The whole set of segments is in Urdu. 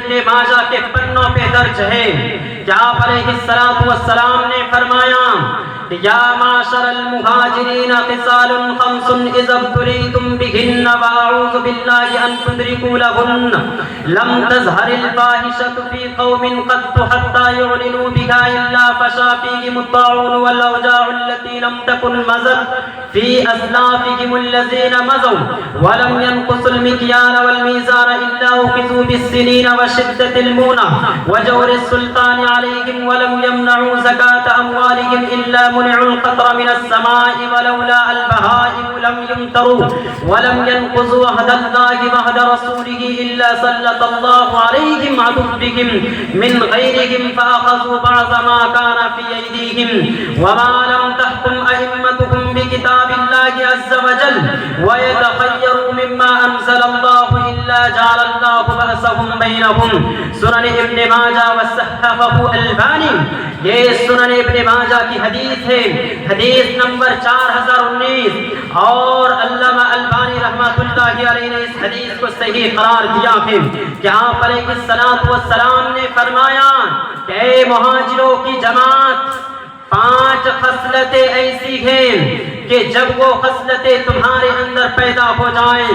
ابن ماجہ کے پنوں پہ درج ہے کہ آپ علیہ السلام نے فرمایا کہ یا معاشر المہاجرین خصال خمس اذا ابتلیتم بہن واعوذ باللہ ان تدرکوا لہن لم تظہر الفاحشۃ فی قوم قط حتی یعلنوا بها الا فشا فیہم الطاعون والاوجاع التي لم تکن مضت فی اسلافہم الذین مضوا ولم ينقصوا المکیال والمیزان الا اخذوا بالسنین وشدۃ المونہ وجور السلطان علیہم ولم يمنعوا زکاة اموالہم الا منعوا القطر من السماء ولولا البهائم لم يمطروا ولم ينقضوا عهد الله وعهد رسوله الا سلط الله عليهم عدوهم من غيرهم فاخذوا بعض ما كان في ايديهم وما لم تحكم ائمتهم بكتاب الله عز وجل ويتخيروا مما انزل الله الا جعل الله بأسهم بينهم. سنن ابن ماجہ وصححہ البانی، یہ سنن ابن ماجہ کی حدیث ہے، حدیث نمبر 4019، اور علامہ البانی رحمۃ اللہ علیہ نے اس حدیث کو صحیح قرار دیا ہے کہ آپ علیہ السلام نے فرمایا کہ اے مہاجروں کی جماعت، 5 خصلتیں ایسی ہیں کہ جب وہ خصلتیں تمہارے اندر پیدا ہو جائیں،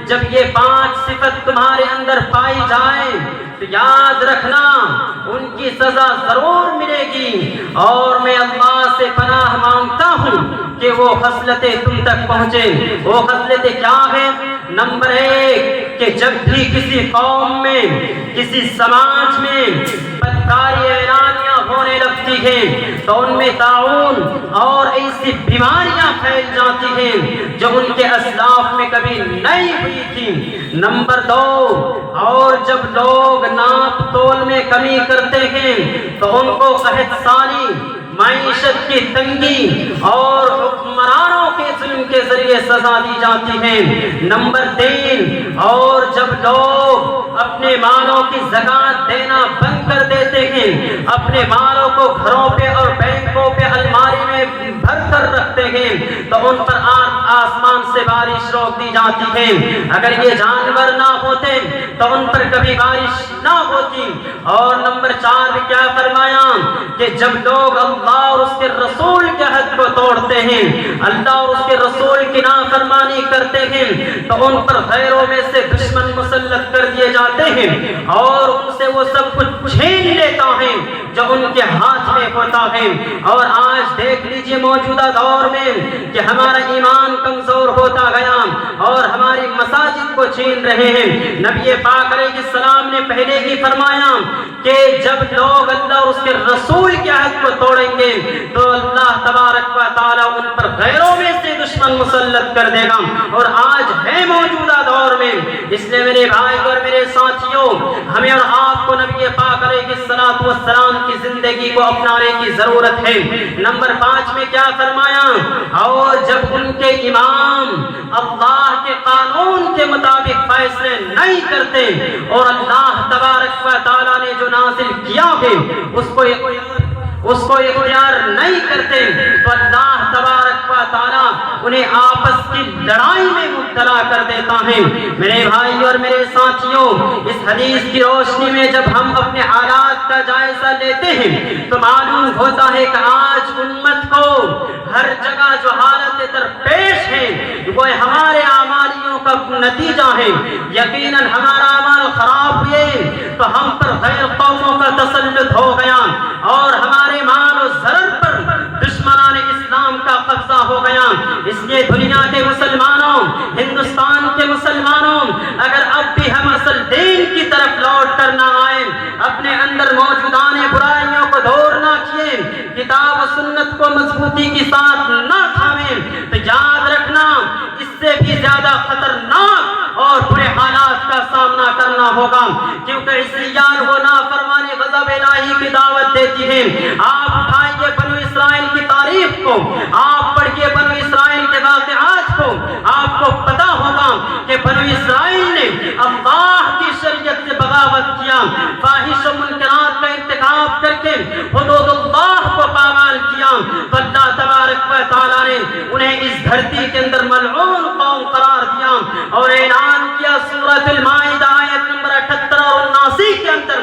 جب یہ 5 صفت تمہارے اندر پائی جائیں تو یاد رکھنا ان کی سزا ضرور ملے گی، اور میں اللہ سے پناہ مانگتا ہوں کہ وہ خصلتیں تم تک پہنچیں. وہ خصلتیں کیا ہیں؟ نمبر 1 کہ جب بھی کسی قوم میں، کسی سماج میں بدکاری اعلانیاں ہونے لگتی ہیں تو ان میں طاعون اور ایسی بیماریاں پھیل جاتی ہیں جو ان کے اسلاف میں کبھی نہیں ہوئی تھی. نمبر 2، اور جب لوگ ناپ تول میں کمی کرتے ہیں تو ان کو قحط سالی، معیشت کی تنگی اور حکمرانوں کے ظلم کے ذریعے سزا دی جاتی ہے. نمبر 3، اور جب لوگ اپنے مالوں کی زکوٰۃ دینا بند کر دیتے ہیں، اپنے مالوں کو گھروں پہ اور بینکوں پہ الماری میں بھر کر رکھتے ہیں تو ان پر آسمان سے بارش روک دی جاتی ہے. اگر یہ جانور نہ ہوتے تو ان پر کبھی بارش نہ ہوتی. اور نمبر 4 بھی کیا فرمایا کہ جب لوگ اللہ اور اس کے رسول کے حد کو توڑتے ہیں، اللہ اور اس کے رسول کی نافرمانی کرتے ہیں تو ان پر غیروں میں سے دشمن مسلط کر دیے جاتے ہیں اور ان سے وہ سب کچھ چھین لیتا ہے جو ان کے ہاتھ میں ہوتا ہے. اور آج دیکھ لیجئے موجودہ دور میں کہ ہمارا ایمان کمزور ہوتا گیا اور ہماری مساجد کو چھین رہے ہیں. نبی پاک علیہ السلام نے پہلے ہی فرمایا کہ جب لوگ اللہ اور اس کے رسول کے عہد کو توڑیں گے تو اللہ تبارک و تعالیٰ ان پر غیروں میں سے دشمن مسلط کر دے گا. اور آج ہے موجودہ دور میں. اس لیے میرے بھائی اور میرے ساتھیوں، ہمیں اور آپ کو نبی پاک علیہ السلام کی زندگی کو اپنانے کی ضرورت ہے. نمبر 5 میں کیا فرمایا؟ اور جب ان کے امام اللہ کے قانون کے مطابق فیصلے نہیں کرتے اور اللہ تبارک و تعالیٰ نے جو نازل کیا ہے اس کو اختیار نہیں کرتے تو اللہ تبارک و تعالیٰ انہیں آپس کی لڑائی میں مبتلا کر دیتا ہے. میرے بھائی اور میرے ساتھیوں، اس حدیث کی روشنی میں جب ہم اپنے حالات کا جائزہ لیتے ہیں تو معلوم ہوتا ہے کہ آج امت کو ہر جگہ جو حالت درپیش ہے وہ ہمارے اعمالیوں کا نتیجہ ہے. یقیناً ہمارا اعمال خراب ہوئے تو ہم پر غیر قوموں کا تسلط ہو گیا اور ہمارے مال و زر پر دشمنان اسلام کا قبضہ ہو گیا. اس لیے دنیا کے مسلمانوں، ہندوستان کے مسلمانوں، اگر اب بھی ہم اصل دین کی طرف لوٹ کر نہ آئیں، اپنے اندر موجودان برائیوں کو دور نہ کیے، کتاب و سنت کو مضبوطی کے ساتھ نہ تھامیں تو یاد رکھنا اس سے بھی زیادہ خطرناک اور برے حالات کا سامنا کرنا ہوگا. کیونکہ عیسیان وہ نافرمانی غضب الہی کی دعوت دیتی ہیں. آپ اٹھائیے بنو اسرائیل کی تاریخ کو، آپ پڑھیے بنو اسرائیل کے واقعات کو، آپ کو پتا ہوگا کہ بنو اسرائیل نے اللہ کی شریعت سے بغاوت کیا، فاحش و منکرات کا ارتکاب کر کے حدود اللہ کو پامال کیا تو اللہ تبارک و تعالیٰ نے انہیں اس دھرتی کے اندر ملعون قوم قرار دیا اور اعلان کیا. سورۃ المائدہ آیت نمبر 78 اور 79 کے اندر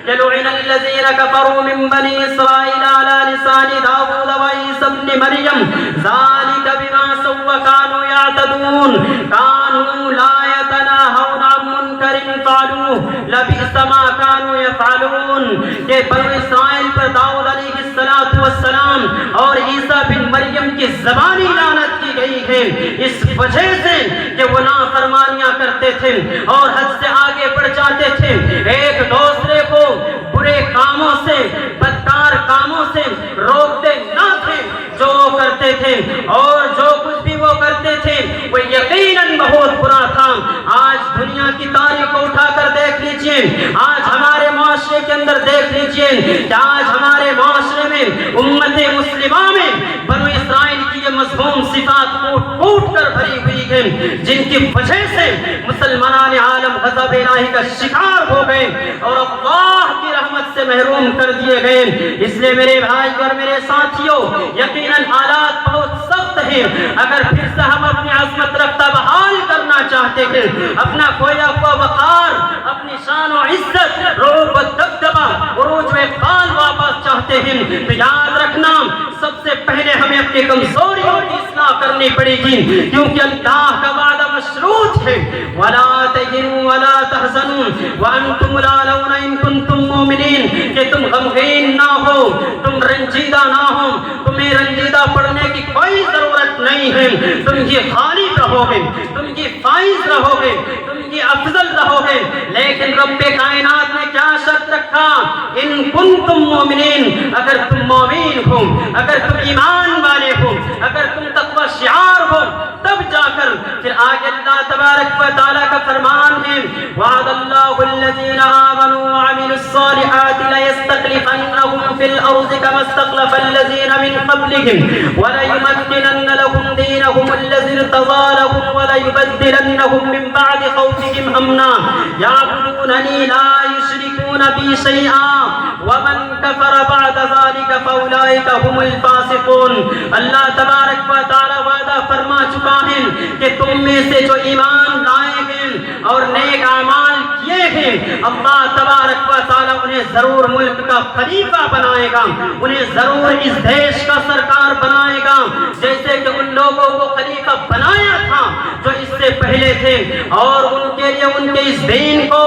کہ لعن الذین کفروا من بنی اسرائیل علی لسان داؤد و عیسی ابن مریم ذالک بما عصوا وکانوا یعتدون کانوا لا یتناہون عن منکر فعلوہ لبئس ما کانوا یفعلون کہ بنو اسرائیل پر داؤد علیہ السلام اور عیسیٰ بن مریم کی زبانی لعنت کی گئی ہے اس وجہ سے کہ وہ نافرمانیاں کرتے تھے اور حد سے آگے بڑھ جاتے تھے، ایک دوسرے کو برے کاموں سے بدکار کاموں سے روکتے نہ تھے، جو وہ کرتے تھے اور جو کچھ بھی وہ کرتے تھے وہ یقیناً بہت برا تھا۔ آج دنیا کی تاریخ کو اٹھا کر دیکھ لیجئے، آج ہمارے معاشرے کے اندر دیکھ لیجئے کہ آج ہمارے معاشرے میں امت مسلمہ میں بنو اسرائیل کی یہ مذموم صفات ٹوٹ کر بھری ہوئی ہے، جن کی وجہ سے مسلمان عالم غضب الہی کا شکار ہو گئے اور اللہ کی رحمت سے محروم کر دیے گئے۔ اس لیے میرے بھائی اور میرے ساتھیوں، یقیناً حالات بہت سخت ہیں، اگر پھر سے ہم اپنی عظمت رفتہ بحال کرنا چاہتے ہیں، اپنا کھویا ہوا وقار، اپنی شان و عزت، رعب و دبدبہ، عروج و اقبال واپس چاہتے ہیں تو یاد رکھنا سب سے پہلے ہمیں اپنی کمزوریوں کی اصلاح کرنی پڑے گی، کیونکہ اللہ کا وعدہ مشروط ہے وَلَا تَهِنُوا وَلَا تَحْزَنُوا وَأَنْتُمُ الْأَعْلَوْنَ إِن كُنتُم مُؤْمِنِينَ کہ تم غمگین نہ ہو، تم رنجیدہ نہ ہو، تمہیں رنجیدہ پڑنے کی کوئی ضرورت نہیں ہے، تم یہ غالب رہو گے، تم یہ فائز رہو گے، تم یہ افضل رہو گے۔ لیکن رب کائنات نے کیا شرط رکھا؟ ان کنتم مومنین، اگر تم مومن ہو، اگر تم ایمان والے ہو، اگر تم تقوی شعار ہو، تب جا کر پھر آگے اللہ تبارک و تعالیٰ کا فرمان ہے وعد اللہ الذین آمنوا وعملوا الصالحات لیستخلفنہم فی الارض کما استخلف الذین من قبلہم وليمكنن لهم دینہم الذی ارتضى لهم وليبدلنہم من بعد خوفہم امنا یعبدوننی لا یشرکون بی شیئا ومن کفر بعد ذلك فاولئک هم الفاسقون۔ اللہ تبارک و تعالیٰ وعدہ فرما چکا ہے کہ تم میں سے جو ایمان لائے ہیں اور نیک اعمال کیے ہیں، اللہ تبارک و تعالیٰ انہیں ضرور ملک کا خلیفہ بنائے گا، انہیں ضرور اس دیش کا سرکار بنائے گا، جیسے کہ ان لوگوں کو خلیفہ بنایا تھا جو اس سے پہلے تھے، اور ان کے لیے ان کے اس دین کو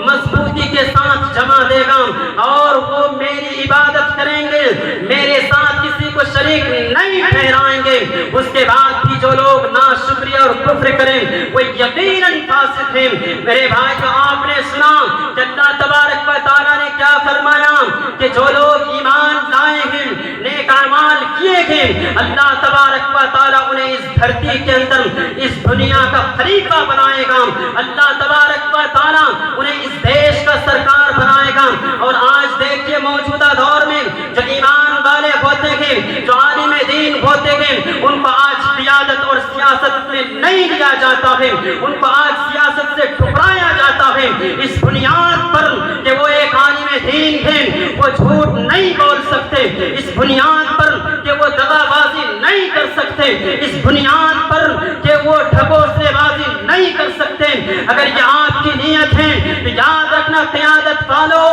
مضبوطی کے ساتھ جمع دے گا اور وہ میری عبادت کریں گے، میرے ساتھ کسی کو شریک نہیں ٹھہرائیں گے۔ اس کے بعد بھی جو لوگ ناشکری اور کفر کریں وہ یقیناً فاسق ہیں۔ میرے بھائی کو آپ نے سنا کہ اللہ تبارک و تعالیٰ نے کیا فرمایا کہ جو لوگ ایمان لائے ہیں، نیک اعمال کیے ہیں، اللہ تبارک و تعالیٰ انہیں اس دھرتی کے اندر اس دنیا کا خلیفہ بنائے گا، اللہ تبارک و تعالیٰ انہیں اس دیش کا سرکار بنائے گا۔ اور آج دیکھیے موجودہ دور میں جو ایمان والے ہوتے ہیں، جو عالم دین ہوتے ہیں، ان کو آج قیادت اور سیاست میں نہیں لیا جاتا ہے، ان کو آج سیاست سے ٹھکرایا جاتا ہے اس بنیاد پر کہ وہ ایک عالم دین ہیں، وہ جھوٹ نہیں بول سکتے، اس بنیاد پر کہ وہ دغا بازی نہیں کر سکتے، اس بنیاد پر کہ وہ ڈھکوسلے بازی نہیں کر سکتے۔ اگر یہ آپ کی نیت ہے تو یاد رکھنا قیادت والو،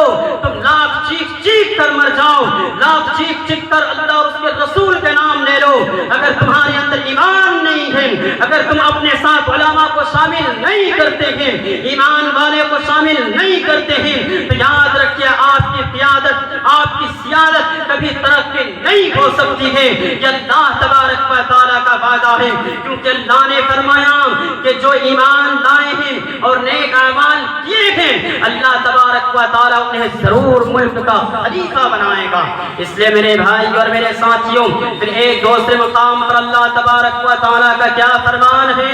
تم لاکھ چیخ چیخ کر مر جاؤ، لاکھ چیخ چیخ کر اللہ اور اس کے رسول کے نام لے لو، اگر تمہارے اندر ایمان نہیں ہے، اگر تم اپنے ساتھ علماء کو شامل نہیں کرتے ہیں، ایمان والے کو شامل نہیں کرتے ہیں، تو یاد رکھیے آپ کی قیادت، آپ کی سیادت کبھی ترقی نہیں ہو سکتی ہے۔ یہ اللہ تبارک و تعالیٰ کا وعدہ ہے، کیونکہ اللہ نے فرمایا کہ جو ایمان لائے ہیں اور نیک اعمال کیے ہیں، اللہ تبارک و تعالیٰ انہیں ضرور ملک کا خلیفہ بنائے گا۔ اس لیے میرے بھائی اور میرے ساتھیوں، پھر ایک دوسرے مقام پر اللہ تبارک و تعالیٰ کا کیا فرمان ہے؟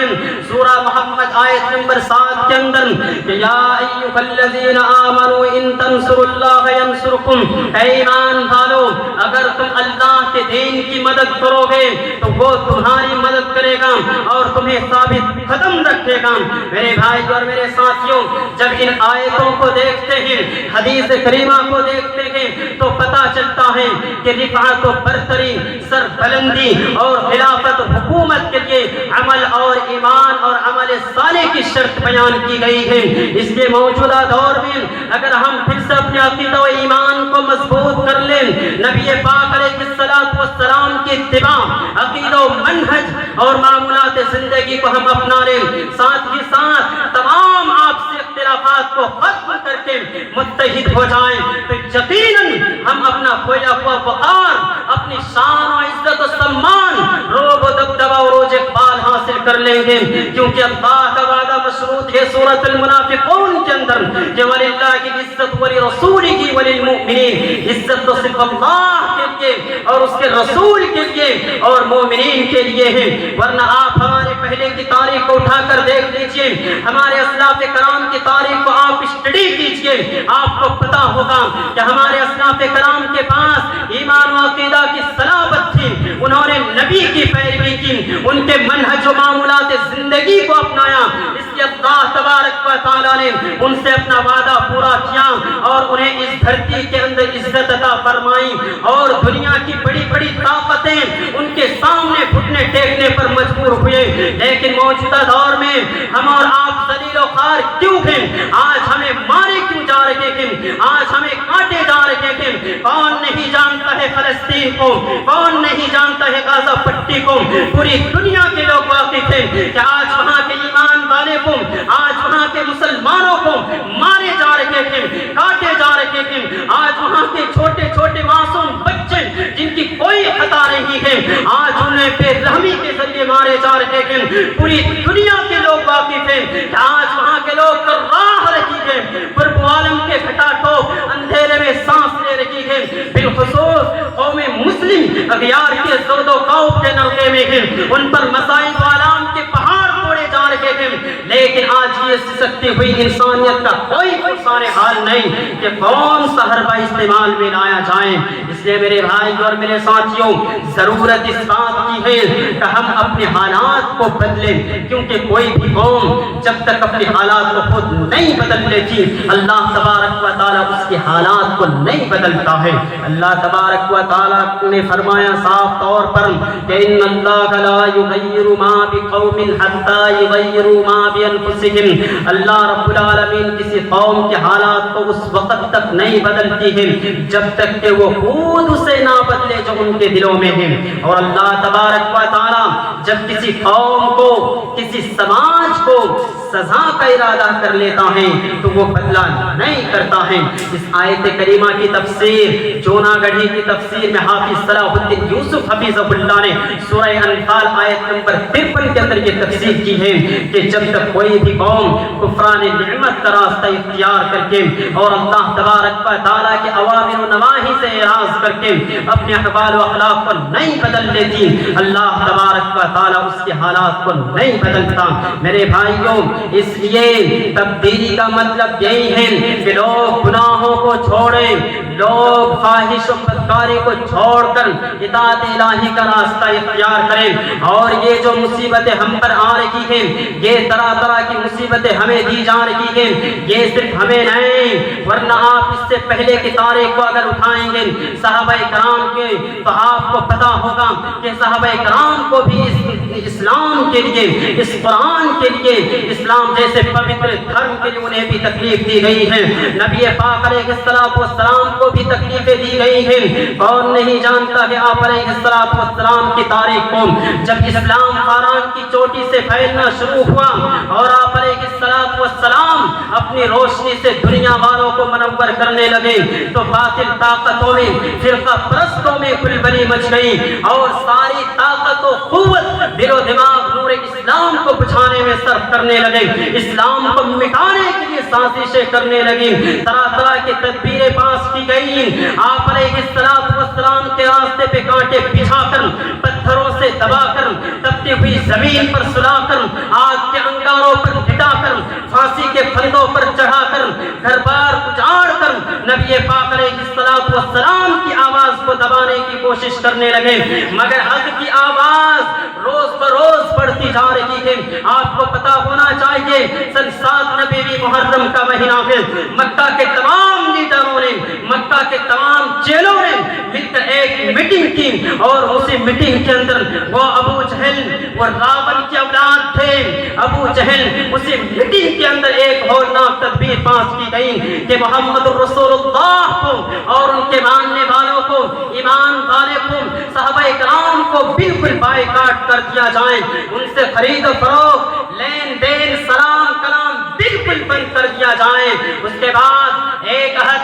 سورہ محمد آیت نمبر 7 کے اندر کہ یا ایھا الذین آمنوا ان تنصروا اللہ ینصرکم، اے ایمان والو اگر تم اللہ کے کے دین کی مدد کرو گے تو وہ تمہاری مدد کرے گا اور تمہیں ثابت قدم رکھے گا۔ میرے بھائی اور میرے ساتھیوں، جب ان آیتوں کو دیکھتے ہیں، حدیث کریمہ کو دیکھتے ہیں تو پتہ چلتا ہے کہ رفعت و برتری، سر بلندی اور خلافت حکومت کے لیے عمل اور ایمان اور عمل صالح کی شرط بیان کی گئی ہے۔ اس کے موجودہ دور میں اگر ہم پھر سے اپنے عقیدہ و ایمان کو مضبوط کر لیں، نبی پاک علیہ السلام کی اتباع، عقیدہ و منہج اور معمولات زندگی کو ہم اپنا لیں، ساتھ ہی ساتھ تمام آپسی اختلافات کو ختم کر کے متحد ہو جائیں تو یقیناً ہم اپنا کھویا ہوا وقار، اپنی شان و عزت و سمان، روب و دبدبہ و عروج اقبال حاصل کر لیں گے، کیونکہ اللہ کا وعدہ مشروط ہے سورۃ المنافقون کے اندر کہ وَلِلَّهِ الْعِزَّةُ وَلِرَسُولِهِ وَلِلْمُؤْمِنِينَ، عزت تو صرف اللہ کے لیے اور اس کے رسول کے لیے اور مومنین کے لیے ہے۔ ورنہ آپ ہمارے پہلے کی تاریخ کو اٹھا کر دیکھ لیجئے، ہمارے اسلاف کرام کی تاریخ کو آپ اسٹڈی کیجئے، آپ کو پتا ہوگا کہ ہمارے اسلاف کرام کے پاس ایمان و عقیدہ کی صلابت تھی، انہوں نے نبی کی پیروی کی، ان کے منہج و معمولات زندگی کو اپنایا، اس لیے اللہ تبارک و تعالیٰ نے ان سے اپنا وعدہ پورا کیا اور انہیں اس دھرتی کے اندر عزت عطا فرمائی، اور دنیا کی بڑی بڑی طاقتیں ان کے سامنے گھٹنے ٹیکنے پر مجبور ہوئے۔ لیکن موجودہ دور میں ہم اور آپ ذلیل و خوار کیوں ہیں؟ آج ہمیں مارے کیوں جا رہے ہیں؟ آج ہمیں کاٹے جا رہے ہیں؟ کون نہیں جانتا ہے فلسطین کو؟ کون نہیں جانتا ہے غزہ پٹی کو؟ پوری دنیا کے لوگ واقف ہیں کہ آج وہاں کے ایمان والے کو، آج وہاں کے مسلمانوں کو مارے جا رہے ہیں، کاٹے جا رہے ہیں۔ آج وہاں کے چھوٹے چھوٹے معصوم بچے جن کی کوئی خطا نہیں ہے، آج انہیں بے رحمی کے ذریعے مارے جا رہے ہیں۔ پوری دنیا کے لوگ واقف ہیں کہ آج وہاں کے لوگ راہ رہی ہیں، قرب عالم کے گھٹا ٹوپ اندھیرے میں سانس لے رہی ہے، بالخصوص قوم مسلم اغیار کے زرد و خوف کے نلکے میں ہیں، ان پر مسائل و آلام کے پہاڑ توڑے جا رہے ہیں۔ لیکن آج یہ سکتی ہوئی انسانیت کا کوئی فرسان حال نہیں کہ کون سا حربہ استعمال میں لایا جائے۔ اس لیے میرے بھائی اور میرے ساتھیوں، ضرورت اس بات کی ہے کہ ہم اپنے حالات کو بدلیں، کیونکہ کوئی بھی قوم جب تک اپنے حالات کو خود نہیں بدل لیتی، اللہ تبارک و تعالیٰ اس کے حالات کو نہیں بدلتا ہے۔ اللہ تبارک و تعالیٰ نے فرمایا صاف طور پر کہ ان اللہ لا یغیر ما بقوم حتی یغیروا ما بانفسہم، اللہ رب العالمین کسی قوم کے حالات کو اس وقت تک نہیں بدلتی ہے جب تک کہ وہ خود اسے نہ بدلے جو ان کے دلوں میں ہے۔ اور اللہ تبارک و تعالیٰ جب کسی قوم کو، کسی سماج کو سزا کا ارادہ کر لیتا ہے تو وہ بدلہ نہیں کرتا ہے۔ اس آیت کریمہ کی تفسیر جونا گڑھی کی تفسیر میں حافظ صلاح الدین یوسف حفیظہ اللہ نے سورہ انفال آیت نمبر 53 کے اندر یہ تفسیر کی ہے کہ جب تک کوئی بھی قوم کفران نعمت کا راستہ اختیار کر کے اور اللہ تبارک و تعالیٰ کے اوامر و نواہی سے اعراض کر کے اپنے احوال و اخلاق کو نہیں بدل لیتی، اللہ تبارک و تعالیٰ اس کے حالات کو نہیں بدلتا۔ میرے بھائیوں، اس لیے تبدیلی کا مطلب یہی ہے کہ لوگ گناہوں کو چھوڑیں، لوگ خواہش و بدکاری کو چھوڑ کر اطاعت الہی کا راستہ اختیار کریں۔ اور یہ جو مصیبتیں ہم پر آ رہی ہیں، یہ طرح طرح کی مصیبتیں ہمیں دی جا رہی ہیں، یہ صرف ہمیں نہیں، ورنہ آپ اس سے پہلے کی تاریخ کو اگر اٹھائیں گے صحابہ کرام کے تو آپ کو پتا ہوگا کہ صحابہ کرام کو بھی اسلام کے لیے، اس قرآن کے لیے، اسلام جیسے پوتر دھرم کے لیے انہیں بھی تکلیف دی گئی ہے۔ نبی پاک علیہ السلام کو بھی تکلیفیں دی گئی ہیں۔ کون نہیں جانتا کہ آپ علیہ السلام کی تاریخ کو جب اسلام خاران کی چوٹی سے پھیلنا شروع ہوا اور آپ علیہ السلام اپنی روشنی سے دنیا والوں کو منور کرنے لگے تو باطل طاقتوں میں، فرقہ پرستوں میں کھلبلی مچ گئی اور ساری طاقت و قوت دل و دماغ نور اسلام کو بجھانے میں صرف کرنے لگے، اسلام کو مٹانے کے لیے سازشیں کرنے لگی، طرح طرح کی تدبیریں پاس کی گئی۔ آپ علیہ السلام کے راستے پہ کانٹے بچھا کر، پتھروں سے دبا کر، تپتی ہوئی زمین پر سلا کر، آگ کے انگاروں پر لٹا کر، پھانسی کے پھندوں پر چڑھا کر، گھر بار اجاڑ کر نبی پاک علیہ السلام کی آواز کو دبانے کی کوشش کرنے لگے، مگر حق کی آواز روز بروز بڑھتی جا رہی ہے۔ آپ کو پتا ہونا چاہیے سن 7 ربیع محرم کا مہینہ ہے، مکہ کے تمام لیڈروں نے، مکہ کے تمام چیلوں نے مل کر ایک میٹنگ کی، اور اسی میٹنگ کے اندر وہ ابو جہل وہ راون کی اولاد تھے، ابو جہل، اسی میٹنگ کے اندر ایک ہولناک تدبیر پاس کی گئی کہ محمد رسول اللہ کو اور ان کے ماننے والوں کو، ایمان والے کو، صحابہ کرام کو بالکل بائیکاٹ کر دیا جائے، ان سے خرید و فروخت، لین دین، سلام کلام بالکل بند کر دیا جائے۔ اس کے بعد ایک عہد